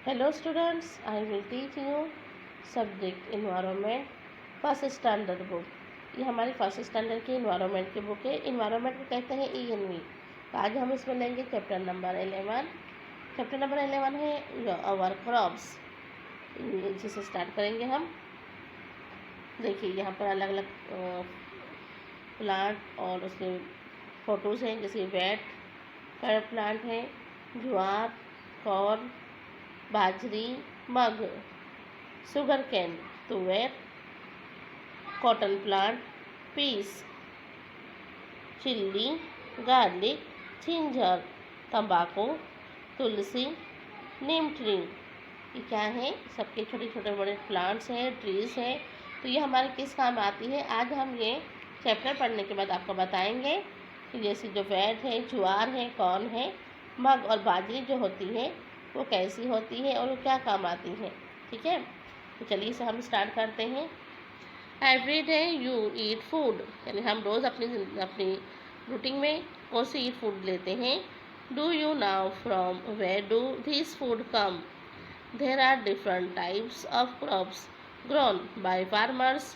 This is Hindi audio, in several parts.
Hello students, I will teach you subject environment first standard book. ये हमारी फर्स्ट स्टैंडर्ड की इन्वायरमेंट की बुक है। इन्वायरमेंट को कहते हैं ENV। तो आज हम इसमें लेंगे चैप्टर नंबर 11। चैप्टर नंबर 11 है आवर क्रॉप्स। जिसे स्टार्ट करेंगे हम। देखिए यहाँ पर अलग अलग प्लांट और उसके फ़ोटोज़ हैं, जैसे वेट का प्लांट है, jowar, corn, bajri, mung, sugar cane, tur, cotton plant, peas, chilli, garlic, ginger, tambaku, tulsi, नीम ट्री। ये क्या है? सबके छोटे छोटे बड़े प्लांट्स हैं, ट्रीज हैं। तो ये हमारे किस काम आती है? आज हम ये चैप्टर पढ़ने के बाद आपको बताएंगे कि जैसे जो वेट है, ज्वार है, कॉर्न है, मग और बाजरी जो होती है वो कैसी होती है और वो क्या काम आती है। ठीक है, तो चलिए इसे हम स्टार्ट करते हैं। Every day you eat food, यानी हम रोज़ अपनी रूटीन में कौन सी ईट फूड लेते हैं। Do you now from where do this food come? There are different types of crops grown by farmers.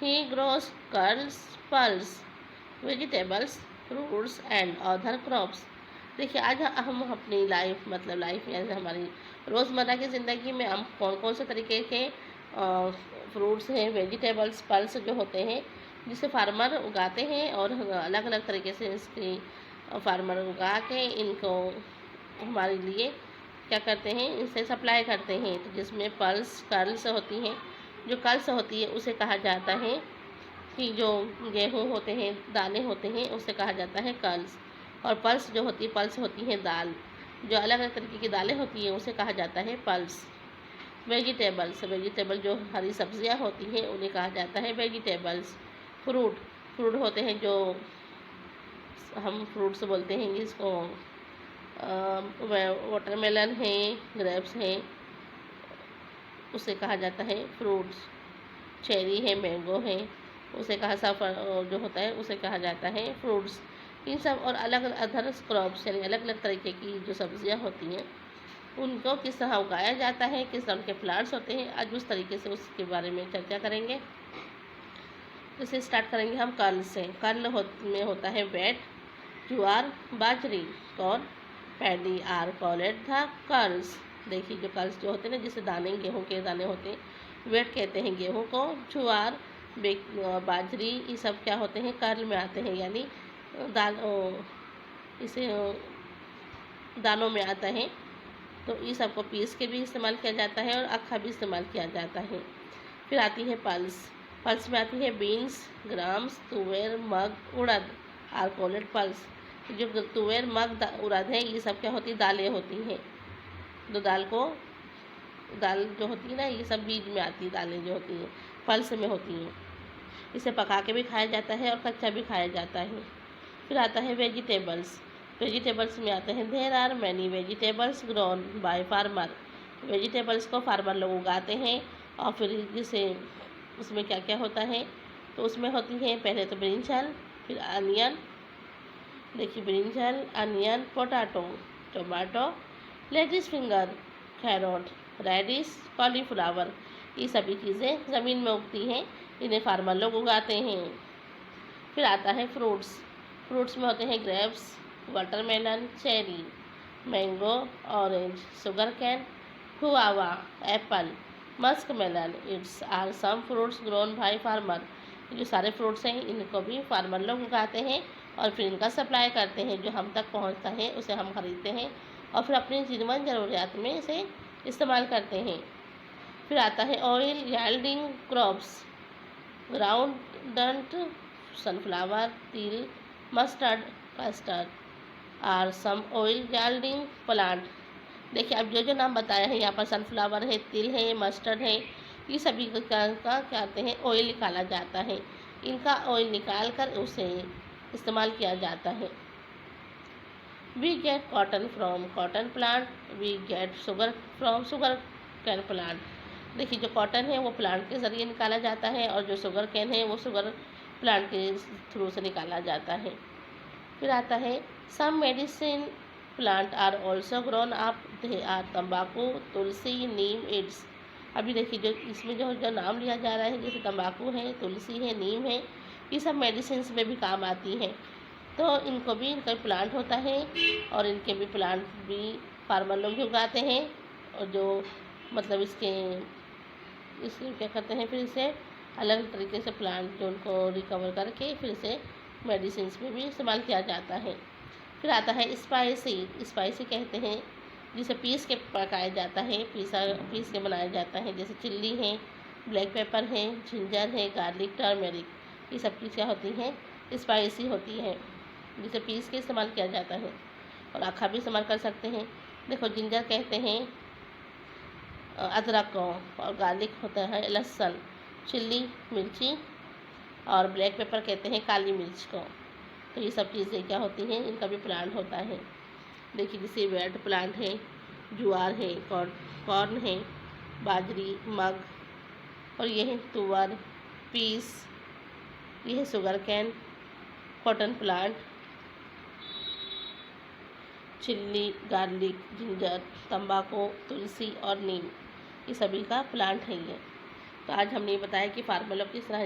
He grows curls, pulse, vegetables, fruits and other crops. देखिए आज हम अपनी लाइफ यानी हमारी रोज़मर्रा की ज़िंदगी में हम कौन कौन से तरीके के फ्रूट्स हैं, वेजिटेबल्स, पल्स जो होते हैं जिसे फार्मर उगाते हैं और अलग अलग तरीके से इसकी फार्मर उगा के इनको हमारे लिए क्या करते हैं, इनसे सप्लाई करते हैं। तो जिसमें पल्स कर्ल्स होती हैं, जो कर्ल्स होती है उसे कहा जाता है कि जो गेहूँ होते हैं, दाने होते हैं, उसे कहा जाता है कर्ल्स। और पल्स जो होती है, पल्स होती है दाल, जो अलग अलग तरीके की दालें होती हैं उसे कहा जाता है पल्स। वेजिटेबल जो हरी सब्जियां होती हैं उन्हें कहा जाता है वेजिटेबल्स। फ्रूट होते हैं जो हम फ्रूट्स बोलते हैं जिसको वाटरमेलन है, ग्रेप्स हैं, उसे कहा जाता है फ्रूट्स। चेरी है, मैंगो है, उसे कहा जो होता है उसे कहा जाता है फ्रूट्स। इन सब और अलग अलग अदर क्रॉप्स यानी अलग अलग तरीके की जो सब्जियां होती हैं उनको किस तरह उगाया जाता है, किस तरह के प्लांट्स होते हैं, आज उस तरीके से उसके बारे में चर्चा करेंगे। इसे स्टार्ट करेंगे हम कर्ल से। में होता है wheat, jowar, bajri, corn, paddy are कॉलेड था कर्ल्स। देखिए जो कर्ल्स जो होते हैं ना, जिसे दाने गेहूं के दाने होते हैं, वेट कहते हैं गेहूं को, ज्वार, बाजरी, ये सब क्या होते हैं, कर्ल में आते हैं, यानी दाल इसे दानों में आता है। तो ये सबको पीस के भी इस्तेमाल किया जाता है और अक्खा भी इस्तेमाल किया जाता है। फिर आती है पल्स में आती है बीन्स, ग्राम्स, तुअर, मग, उड़द आर कॉल्ड पल्स। जो तुअर, मग, उड़द है, ये सब क्या होती है, दालें होती हैं। तो दाल जो होती है ना, ये सब बीज में आती है, दालें जो होती हैं पल्स में होती हैं। इसे पका के भी खाया जाता है और कच्चा भी खाया जाता है। फिर आता है वेजिटेबल्स में आते हैं there are many vegetables grown by farmer. Vegetables को फार्मर लोग उगाते हैं और फिर जिसे उसमें क्या क्या होता है, तो उसमें होती है पहले तो ब्रिंजल, फिर अनियन, देखिए brinjal, onion, potato, tomato, ladies finger, carrot, radish, cauliflower. ये सभी चीज़ें ज़मीन में उगती हैं, इन्हें फार्मर लोग उगाते हैं। फिर आता है फ्रूट्स में होते हैं grapes, watermelon, cherry, mango, orange, sugar cane, guava, apple, musk melon. It's are some fruits grown by farmer. जो सारे फ्रूट्स हैं इनको भी फार्मर लोग उगाते हैं और फिर इनका सप्लाई करते हैं। जो हम तक पहुंचता है उसे हम खरीदते हैं और फिर अपनी जीवन ज़रूरियात में इसे इस्तेमाल करते हैं। फिर आता है oil yielding crops, groundnut, sunflower, til, mustard, custard are some oil yielding plant. देखिए अब जो नाम बताया है यहाँ पर, सनफ्लावर है, तिल है, मस्टर्ड है, ये सभी का क्या कहते हैं, ऑयल निकाला जाता है। इनका ऑयल निकाल कर उसे इस्तेमाल किया जाता है। We get cotton from cotton plant, we get sugar from sugar cane plant. देखिए जो कॉटन है वो प्लांट के ज़रिए निकाला जाता है और जो शुगर कैन है वो शुगर प्लांट के थ्रू से निकाला जाता है। फिर आता है some medicine plant are also grown up, they are तम्बाकू, तुलसी, नीम, इट्स। अभी देखिए जो इसमें जो जो नाम लिया जा रहा है, जैसे तम्बाकू है, तुलसी है, नीम है, ये सब मेडिसिन में भी काम आती हैं। तो इनको भी इनका प्लांट होता है और इनके भी प्लांट भी फार्मर लोग भी उगाते हैं, और जो मतलब इसके क्या करते हैं, फिर इसे अलग तरीके से प्लांट जो उनको रिकवर करके फिर से मेडिसिन में भी इस्तेमाल किया जाता है। फिर आता है स्पाइसी कहते हैं जिसे पीस के पकाया जाता है, पीस के बनाया जाता है, जैसे चिल्ली है, ब्लैक पेपर है, जिंजर है, गार्लिक, टर्मेरिक, ये सब चीज़ क्या होती हैं, स्पाइसी होती है, जिसे पीस के इस्तेमाल किया जाता है। और आखा भी इस्तेमाल कर सकते हैं। देखो जिंजर कहते हैं अदरक को, और गार्लिक होता है लहसुन, चिल्ली मिर्ची, और ब्लैक पेपर कहते हैं काली मिर्च को। तो ये सब चीज़ें क्या होती हैं, इनका भी प्लांट होता है। देखिए जैसे वेट प्लांट है, ज्वार है, कॉर्न है, बाजरी, मग, और ये है तुअर, पीस, ये है sugar cane, cotton plant, chilli, garlic, ginger, tambaku, तुलसी और नीम, ये सभी का प्लांट है ये। तो आज हमने ये बताया कि फार्मर लोग किस तरह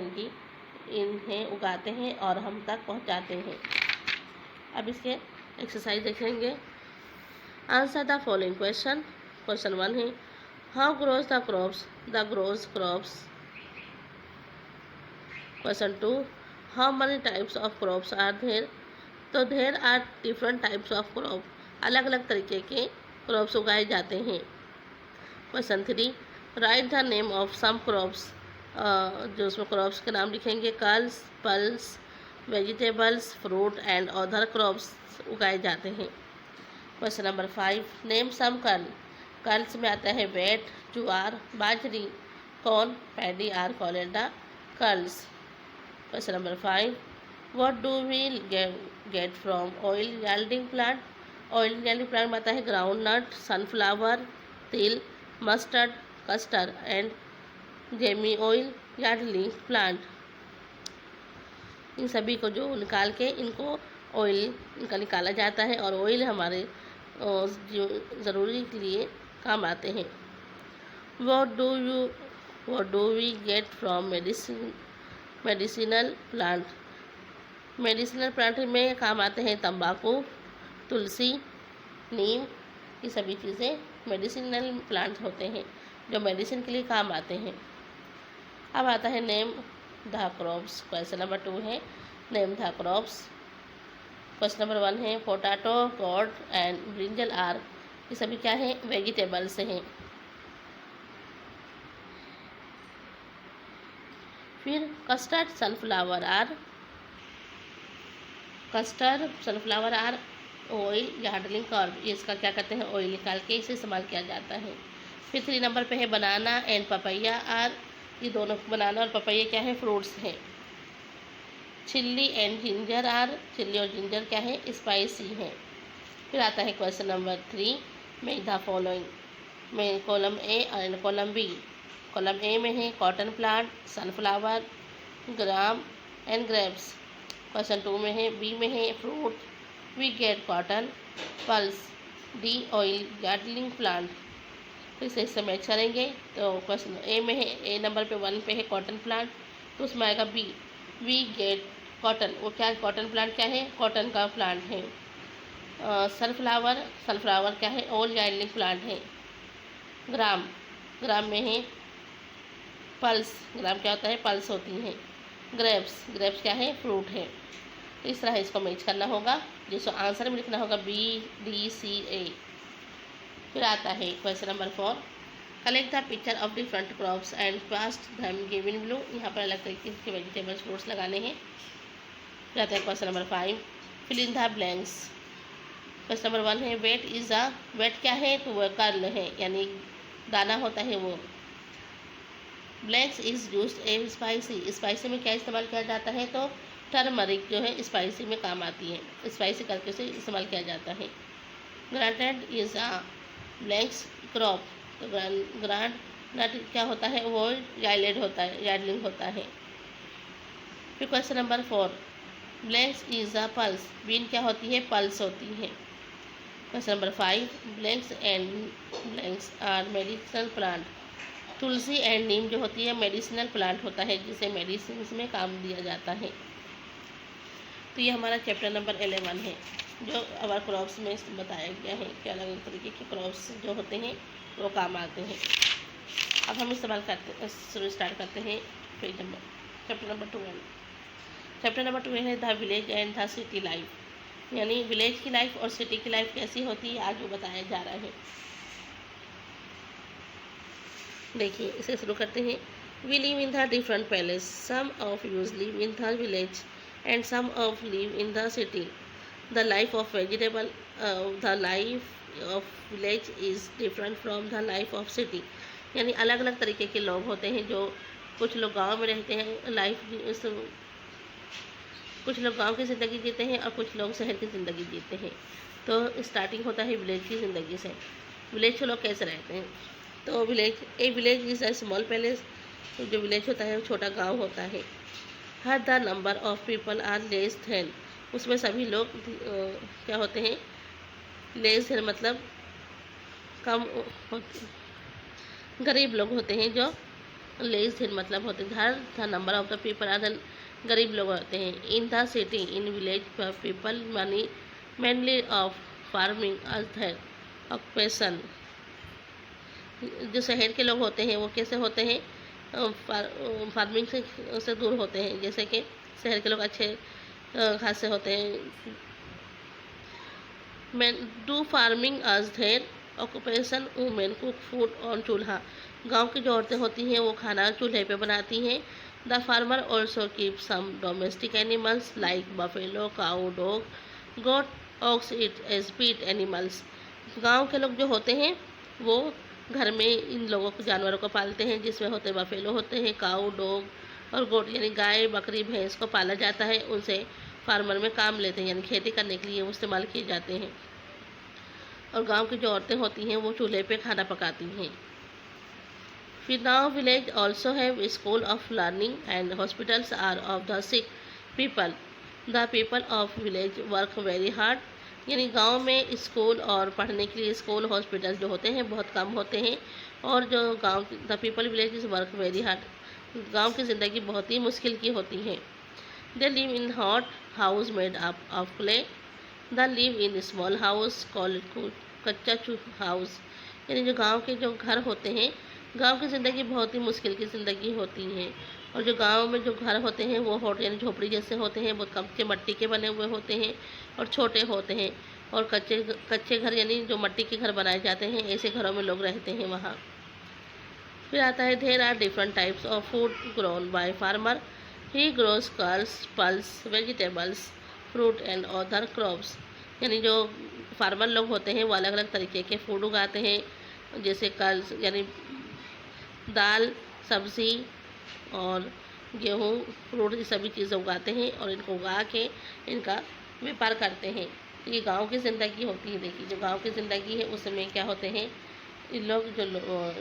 इन्हें उगाते हैं और हम तक पहुंचाते हैं। अब इसके एक्सरसाइज देखेंगे। Answer the following question. Question 1 है how grows the crops. Question 2 how many types of crops are there. तो there are different types of crop, अलग अलग तरीके के क्रॉप्स उगाए जाते हैं। Question 3 write the name of some crops. जो उसमें क्रॉप्स के नाम लिखेंगे, curls, pulse, vegetables, fruit and other crops उगाए जाते हैं। Question number 5 name some curl. Curls में आता है wheat, jowar, bajri, corn, paddy are called the curls. Question number 5 what do we get from oil yielding plant. Oil yielding plant में आता है ground nut, sunflower, til, mustard, custard and जेमी ऑयल यील्डिंग प्लांट। इन सभी को जो निकाल के इनको ऑयल इनका निकाला जाता है, और ऑयल हमारे जो ज़रूरी के लिए काम आते हैं। What do we get from medicinal plant. Medicinal plant में काम आते हैं तंबाकू, तुलसी, नीम, ये सभी चीज़ें मेडिसिनल प्लांट होते हैं जो मेडिसिन के लिए काम आते हैं। अब आता है name the crops. Question number 2 है name the crops. Question number 1 है potato, gourd and brinjal are, ये सभी क्या है, वेजिटेबल्स हैं। फिर mustard, sunflower are oil yielding crop, ये इसका क्या करते हैं, ऑयल निकाल के इसे इस्तेमाल किया जाता है। फिर 3 नंबर पे है बनाना एंड पपैया आर, ये दोनों बनाना और पपैया क्या है, फ्रूट्स हैं। Chilli and ginger are, chilli और जिंजर क्या है, स्पाइसी हैं। फिर आता है question number 3 make the following में column A and column B. Column A में है cotton plant, sunflower, gram and grapes. Question 2 में है, बी में है fruit, we get cotton, pulse, the oil yielding plant. तो इसे मैच करेंगे। तो क्वेश्चन ए में है, ए नंबर पे 1 पे है कॉटन प्लांट, तो उसमें आएगा बी, वी गेट कॉटन। वो क्या, कॉटन प्लांट क्या है, कॉटन का प्लांट है। सनफ्लावर क्या है, ऑयल यील्डिंग प्लांट है। ग्राम में है पल्स, ग्राम क्या होता है, पल्स होती हैं। ग्रेप्स क्या है, फ्रूट है। तो इस तरह इसको मैच करना होगा, जिसको आंसर में लिखना होगा बी, डी, सी, ए। फिर आता है question number 4 collect the picture of different crops and past them given blue. यहाँ पर अलग तरीके के वेजिटेबल्स फ्रूट्स लगाने हैं। फिर आता है question number 5 fill in the blanks. Question number 1 है वेट क्या है, तो वह कर्ल है, यानी दाना होता है वो। Blanks is used A spicy में क्या इस्तेमाल किया जाता है, तो टर्मरिक जो है स्पाइसी में काम आती है, स्पाइसी करके उसे इस्तेमाल किया जाता है। Granted is a blanks crop, तो ग्रांट नट क्या होता है, वो यील्डिंग होता है। फिर question number 4 blanks is a pulse, bean क्या होती है, पल्स होती है। Question number 5, blanks and blanks are medicinal plant. Tulsi and neem जो होती है मेडिसिनल प्लांट होता है जिसे मेडिसिन में काम दिया जाता है। तो ये हमारा चैप्टर नंबर 11 है जो अवर क्रॉप्स में बताया गया है कि अलग अलग तरीके के क्रॉप्स जो होते हैं वो काम आते हैं। अब हम इस्तेमाल करते स्टार्ट करते हैं page number chapter number 12। Chapter number 12 है the village and the city life, यानी विलेज की लाइफ और सिटी की लाइफ कैसी होती है आज वो बताया जा रहा है। देखिए इसे शुरू करते हैं। We live in the different places, some of us live in the village and some of live in the city. The life of vegetable the life of village is different from the life of city, यानी अलग अलग तरीके के लोग होते हैं। जो कुछ लोग गांव में रहते हैं, कुछ लोग गांव की ज़िंदगी जीते हैं और कुछ लोग शहर की ज़िंदगी जीते हैं। तो स्टार्टिंग होता है विलेज की ज़िंदगी से। विलेज के लोग कैसे रहते हैं? तो village is a small palace. तो जो विलेज होता है वो छोटा गांव होता है। Here the number of people are less than, उसमें सभी लोग क्या होते हैं? लेस देन मतलब कम गरीब लोग होते हैं। जो लेस देन मतलब होते हैं here the number of the people are the गरीब लोग होते हैं। In the city in village people money mainly of farming as their occupation. जो शहर के लोग होते हैं वो कैसे होते हैं? फार्मिंग से दूर होते हैं। जैसे कि शहर के लोग अच्छे खासे होते हैं। Man do farming as their occupation, women cook food on chulha. गांव की जो औरतें होती हैं वो खाना चूल्हे पे बनाती हैं। The farmer also keep some domestic animals like buffalo, cow, dog, goat, ox it as pet animals. गांव के लोग जो होते हैं वो घर में इन लोगों को जानवरों को पालते हैं, जिसमें होते बफेलो होते हैं, काऊ, डॉग और गोट यानी गाय, बकरी, भैंस को पाला जाता है। उनसे फार्मर में काम लेते हैं, यानी खेती करने के लिए वो इस्तेमाल किए जाते हैं। और गांव की जो औरतें होती हैं वो चूल्हे पे खाना पकाती हैं। फिर now village also have school of learning and hospitals are of the sick people. The people of village work very hard, यानी गांव में स्कूल और पढ़ने के लिए स्कूल हॉस्पिटल जो होते हैं बहुत कम होते हैं। और जो गांव the people village is work very hard, गांव की ज़िंदगी बहुत ही मुश्किल की होती है। They live in hot house made up of clay. The live in small house called कच्चा हाउस, यानी जो गांव के जो घर होते हैं, गांव की ज़िंदगी बहुत ही मुश्किल की ज़िंदगी होती है। और जो गांव में जो घर होते हैं वो होट यानी झोपड़ी जैसे होते हैं, बहुत कच्चे मट्टी के बने हुए होते हैं और छोटे होते हैं। और कच्चे घर यानी जो मट्टी के घर बनाए जाते हैं, ऐसे घरों में लोग रहते हैं वहाँ। फिर आता है there are different types of food grown by farmer. He grows curls, pulse, vegetables, fruit and other crops, यानी जो फार्मर लोग होते हैं वो अलग अलग तरीके के फूड उगाते हैं। जैसे कर्ल्स यानी दाल, सब्ज़ी और गेहूँ, फ्रूट, ये सभी चीज़ें उगाते हैं और इनको उगा के इनका व्यापार करते हैं। तो ये गांव की ज़िंदगी होती है। देखिए जो गांव की ज़िंदगी है उसमें क्या होते हैं, इन लोग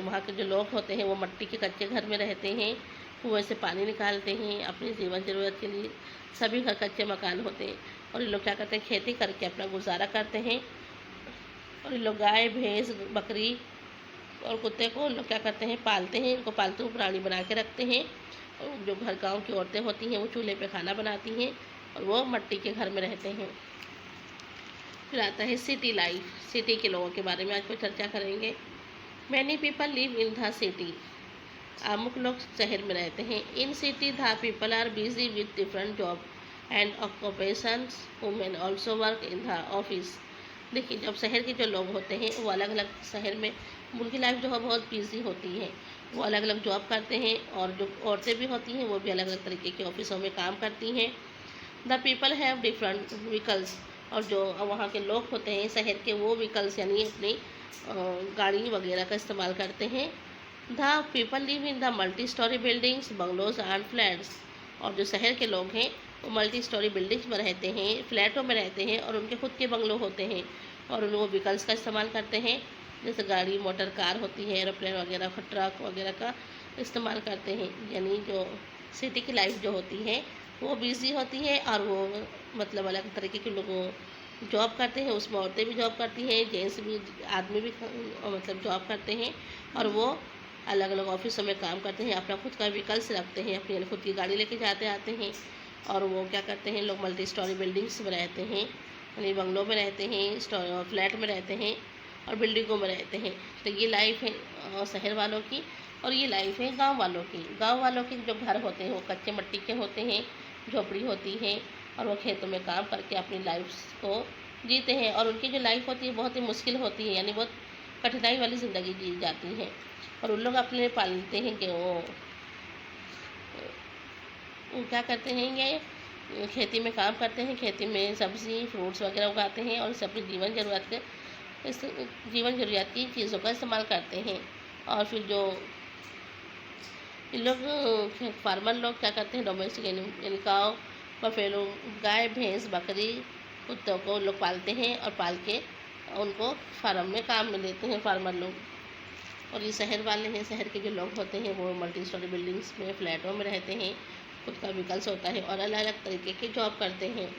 वहाँ के जो लोग होते हैं वो मिट्टी के कच्चे घर में रहते हैं, कुएं से पानी निकालते हैं अपनी जीवन ज़रूरत के लिए। सभी घर कच्चे मकान होते हैं और ये लोग क्या करते हैं, खेती करके अपना गुजारा करते हैं। और ये लोग गाय, भैंस, बकरी और कुत्ते को लोग क्या करते हैं, पालते हैं, इनको पालतू प्राणी बना के रखते हैं। और जो घर गांव की औरतें होती हैं वो चूल्हे पे खाना बनाती हैं और वो मिट्टी के घर में रहते हैं। फिर आता है सिटी लाइफ, सिटी के लोगों के बारे में आज को चर्चा करेंगे। Many people live in the city, अमुक लोग शहर में रहते हैं। In city the people are busy with different job and occupations, women also work in the office. देखिए जब शहर के जो लोग होते हैं वो अलग अलग शहर में उनकी लाइफ जो है बहुत बिजी होती है, वो अलग अलग जॉब करते हैं। और जो औरतें भी होती हैं वो भी अलग अलग तरीके के ऑफिसों में काम करती हैं। The people have different vehicles, और जो वहाँ के लोग होते हैं शहर के वो व्हीकल्स यानी अपनी गाड़ी वगैरह का इस्तेमाल करते हैं। The people live in the multi storey buildings, bungalows and flats, और जो शहर के लोग हैं वो मल्टी स्टोरी बिल्डिंग्स में रहते हैं, फ्लैटों में रहते हैं और उनके खुद के बंगलो होते हैं और वो व्हीकल्स का इस्तेमाल करते हैं। जैसे गाड़ी, मोटर कार होती है, एरोप्लेन वगैरह, ट्रक वगैरह का इस्तेमाल करते हैं। यानी जो सिटी की लाइफ जो होती है वो बिज़ी होती है और वो मतलब अलग तरीके के लोगों जॉब करते हैं, उसमें औरतें भी जॉब करती हैं, जेंट्स भी, आदमी भी मतलब जॉब करते हैं, और वो अलग अलग ऑफिसों में काम करते हैं, अपना खुद का व्हीकल्स रखते हैं, अपनी खुद की गाड़ी लेके जाते आते हैं। और वो क्या करते हैं, लोग मल्टी स्टोरी बिल्डिंग्स में रहते हैं, यानी बंगलों में रहते हैं, फ्लैट में रहते हैं और बिल्डिंगों में रहते हैं। तो ये लाइफ है शहर वालों की, और ये लाइफ है गांव वालों की। गांव वालों के जो घर होते हैं वो कच्चे मिट्टी के होते हैं, झोपड़ी होती है, और वो खेतों में काम करके अपनी लाइफ को जीते हैं। और उनकी जो लाइफ होती है बहुत ही मुश्किल होती है, यानी बहुत कठिनाई वाली ज़िंदगी जी जाती है। और उन लोग अपने लिए पालते हैं कि वो क्या करते हैं, ये खेती में काम करते हैं, खेती में सब्ज़ी फ्रूट्स वगैरह उगाते हैं, और इसे अपनी जीवन ज़रूरियात की चीज़ों का इस्तेमाल करते हैं। और फिर जो इन लोग फार्मर लोग क्या करते हैं, डोमेस्टिक यानी काऊ, बफेलो, गाय भैंस बकरी कुत्तों को लोग पालते हैं, और पाल के उनको फार्म में काम में लेते हैं फार्मर लोग। और ये शहर वाले हैं, शहर के जो लोग होते हैं वो मल्टी स्टोरी बिल्डिंग्स में, फ्लैटों में रहते हैं, खुद का व्हीकल्स होता है, और अलग अलग तरीके की जॉब करते हैं।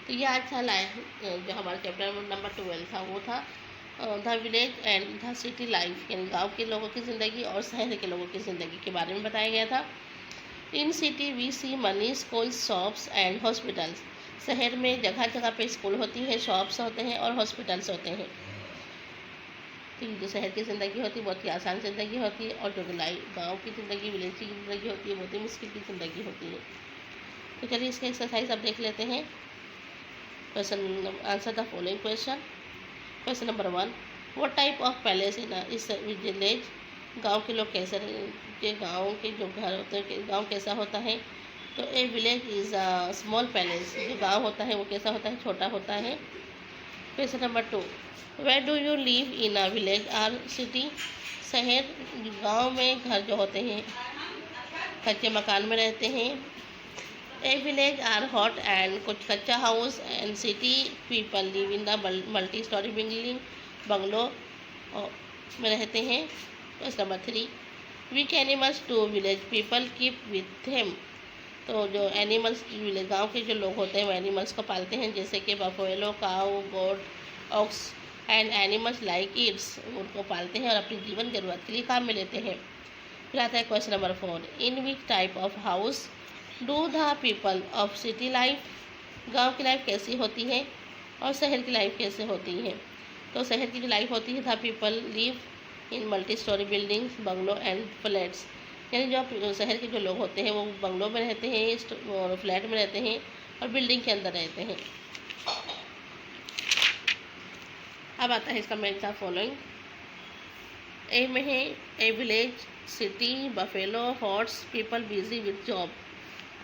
तो ये आज था जो हमारा चैप्टर नंबर 12 था, वो था the village and the city life, यानी गांव के लोगों की ज़िंदगी और शहर के लोगों की ज़िंदगी के बारे में बताया गया था। In city we see money, school, shops and hospitals. शहर में जगह जगह पे स्कूल होती है, शॉप्स होते हैं और हॉस्पिटल्स होते हैं। तो जो शहर की ज़िंदगी होती है बहुत ही आसान ज़िंदगी होती है, और जो गाँव की ज़िंदगी, विलेज की ज़िंदगी होती है बहुत ही मुश्किल की ज़िंदगी होती है। तो चलिए इसका एक्सरसाइज अब देख लेते हैं। Question answer the following question. Question number 1, what type of palace in is village. गांव के लोग कैसे, के गांव के जो घर होते हैं, गांव कैसा होता है। तो ए village is a small palace, जो गांव होता है वो कैसा होता है, छोटा होता है। Question number 2, where do you live in a village or city. शहर, गांव में घर जो होते हैं कच्चे मकान में रहते हैं। A village are hot and कुछ कच्चा house, and city people live in the multi storey building, bungalow में रहते हैं। Question number 3, which animals do village people keep with him. तो जो एनिमल्स विलेज गाँव के जो लोग होते हैं वो एनिमल्स को पालते हैं, जैसे कि buffalo, cow, goat, ox and animals like its, उनको पालते हैं और अपनी जीवन जरूरत के लिए काम में लेते हैं। फिर आता है question number 4, in which type of house do the people of city life. गांव की लाइफ कैसी होती है और शहर की लाइफ कैसे होती है। तो शहर की जो लाइफ होती है, the people live in multi storey buildings, bungalow and flats, यानी जो शहर के जो लोग होते हैं वो बंगलों में रहते हैं और फ्लैट में रहते हैं और बिल्डिंग के अंदर रहते हैं। अब आता है इसका मैच द फॉलोइंग। ए में है ए village, city, buffalo, hots, people busy with job.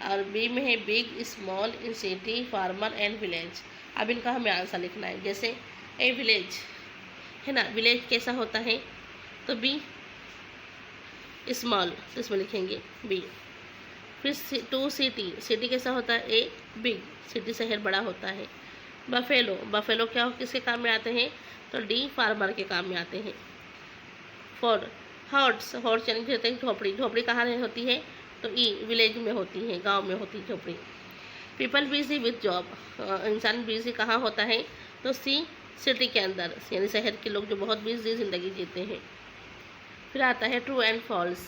और बी में है big, small, in city, farmer and village. अब इनका हमें आंसर लिखना है। जैसे ए विलेज है ना, विलेज कैसा होता है, तो बी स्मॉल, तो इसमें लिखेंगे बी। फिर 2 सिटी, सिटी कैसा होता है, ए बिग, सिटी शहर बड़ा होता है। बफेलो, बफेलो क्या किसके काम में आते हैं, तो डी फार्मर के काम में आते हैं। 4 हॉट्स, हॉट्स यानी होते हैं झोपड़ी, झोपड़ी कहाँ होती है, तो ई विलेज में होती है, गांव में होती है झोपड़ी। पीपल बिजी विथ जॉब, इंसान बिजी कहाँ होता है, तो सी सिटी के अंदर, यानी शहर के लोग जो बहुत बिजी ज़िंदगी जीते हैं। फिर आता है ट्रू एंड फॉल्स।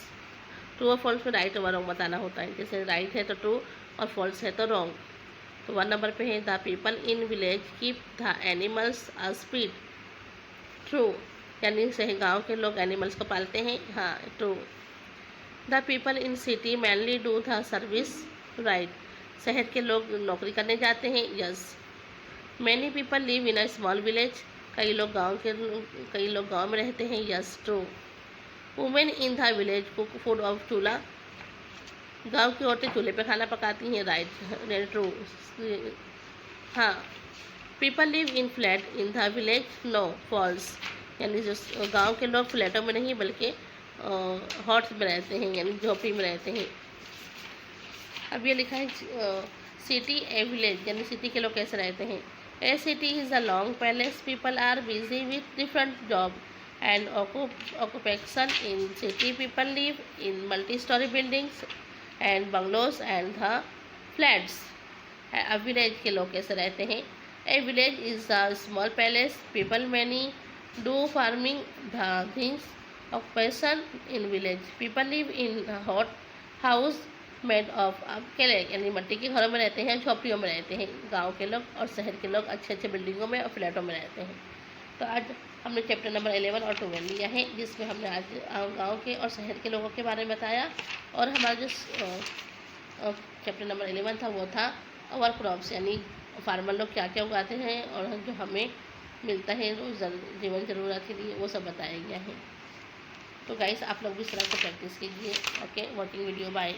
ट्रू और फॉल्स में राइट और रॉन्ग बताना होता है। जैसे राइट है तो ट्रू और फॉल्स है तो रॉन्ग। तो 1 नंबर पे है the people in village keep the animals a speed. True, यानी शहर गाँव के लोग एनिमल्स को पालते हैं, हाँ true. The people in city mainly do the service, right, शहर के लोग नौकरी करने जाते हैं, yes. Many people live in a small village, कई लोग गांव में रहते हैं, yes true. Women in the village cook food of chulha, गांव की औरतें चूल्हे पे खाना पकाती हैं, राइट ट्रू, हाँ। People live in flat in the village, no false, यानी जो गांव के लोग फ्लैटों में नहीं बल्कि हॉट्स में रहते हैं, यानी झोपड़ी में रहते हैं। अब ये लिखा है सिटी ए विलेज, यानी सिटी के लोग कैसे रहते हैं। A city is a long palace, people are busy with different job and occupation. In city people live in multi storey buildings and bungalows and the flats. अब विलेज के लोग कैसे रहते हैं, A village is a small place. People many do farming. The things of person in village. People live in a hot house made of केले यानी मिट्टी के घरों में रहते हैं, झोपड़ियों में रहते हैं। गांव के लोग और शहर के लोग अच्छे अच्छे बिल्डिंगों में और फ्लैटों में रहते हैं। तो आज हमने चैप्टर नंबर 11 और 12 लिया है, जिसमें हमने आज गांव के और शहर के लोगों के बारे में बताया। और हमारा जो चैप्टर नंबर 11 था वो था ओवर क्रॉप्स, यानी फार्मर लोग क्या क्या उगाते हैं और जो हमें मिलता है रोज जीवन ज़रूरत के लिए, वो सब बताया गया है। तो गाइस आप लोग भी इस तरह से प्रैक्टिस कीजिए। Okay, working video, bye.